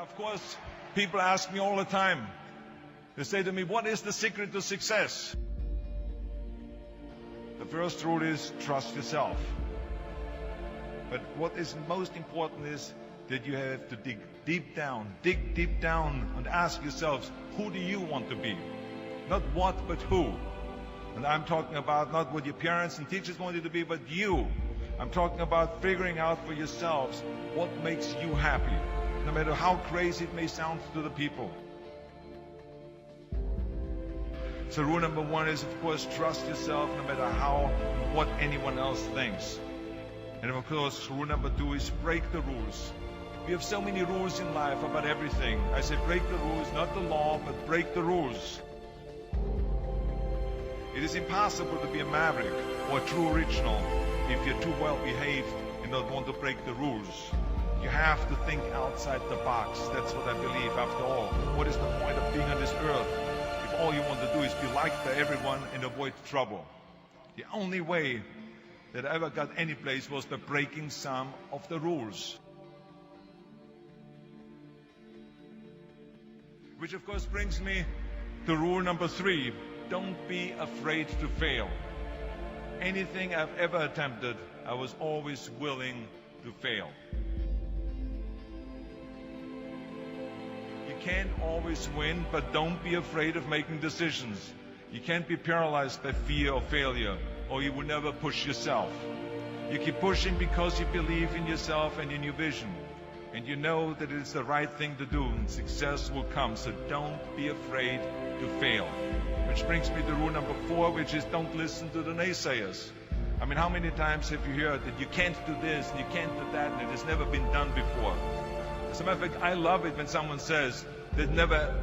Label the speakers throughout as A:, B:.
A: Of course, people ask me all the time. They say to me, what is the secret to success? The first rule is trust yourself. But what is most important is that you have to dig deep down and ask yourselves, who do you want to be? Not what, but who. And I'm talking about not what your parents and teachers want you to be, but you. I'm talking about figuring out for yourselves what makes you happy, no matter how crazy it may sound to the people. So rule number one is, of course, trust yourself no matter what anyone else thinks. And of course, rule number two is break the rules. We have so many rules in life about everything. I say break the rules, not the law, but break the rules. It is impossible to be a maverick or a true original if you're too well behaved and don't want to break the rules. You have to think outside the box. That's what I believe. After all, what is the point of being on this earth if all you want to do is be liked by everyone and avoid trouble? The only way that I ever got any place was by breaking some of the rules. Which of course brings me to rule number three. Don't be afraid to fail. Anything I've ever attempted, I was always willing to fail. You can't always win, but don't be afraid of making decisions. You can't be paralyzed by fear of failure, or you will never push yourself. You keep pushing because you believe in yourself and in your vision. And you know that it's the right thing to do, and success will come. So don't be afraid to fail. Which brings me to rule number four, which is don't listen to the naysayers. I mean, how many times have you heard that you can't do this and you can't do that and it has never been done before? As a matter of fact, I love it when someone says that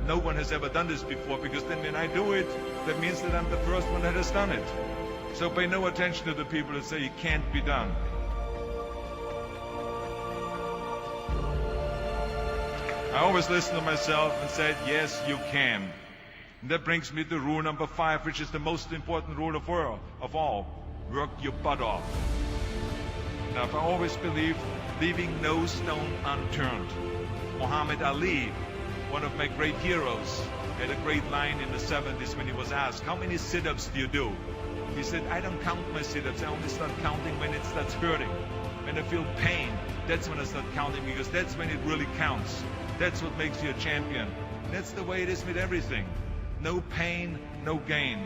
A: no one has ever done this before, because then when I do it, that means that I'm the first one that has done it. So pay no attention to the people that say it can't be done. I always listen to myself and said, yes, you can. And that brings me to rule number five, which is the most important rule of all. Work your butt off. Now, I've always believed leaving no stone unturned. Muhammad Ali, one of my great heroes, had a great line in the 70s when he was asked, how many sit-ups do you do? He said, I don't count my sit-ups. I only start counting when it starts hurting. When I feel pain, that's when I start counting, because that's when it really counts. That's what makes you a champion. That's the way it is with everything. No pain, no gain.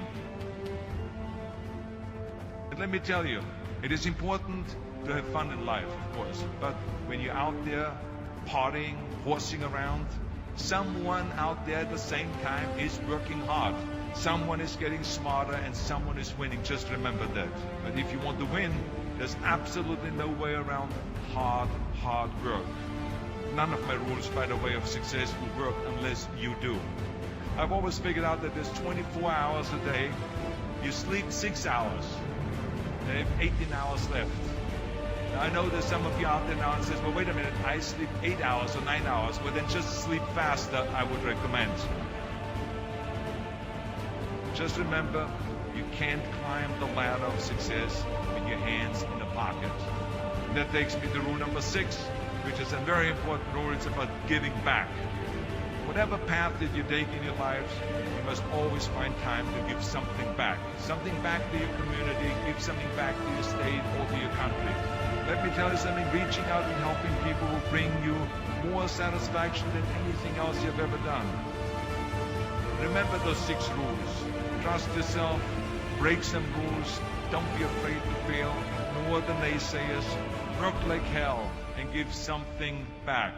A: But let me tell you, it is important to have fun in life, of course. But when you're out there partying, horsing around, someone out there at the same time is working hard. Someone is getting smarter and someone is winning. Just remember that. But if you want to win, there's absolutely no way around hard work. None of my rules, by the way, of success will work unless you do. I've always figured out that there's 24 hours a day. You sleep 6 hours. You have 18 hours left. Now, I know there's some of you out there now and says, well, wait a minute, I sleep 8 hours or 9 hours. Well, then just sleep faster, I would recommend. Just remember, you can't climb the ladder of success with your hands in the pocket. And that takes me to rule number 6, which is a very important rule. It's about giving back. Whatever path that you take in your lives, you must always find time to give something back. Something back to your community, give something back to your state or to your country. Let me tell you something, reaching out and helping people will bring you more satisfaction than anything else you've ever done. Remember those 6 rules. Trust yourself, break some rules, don't be afraid to fail, ignore the naysayers, work like hell, and give something back.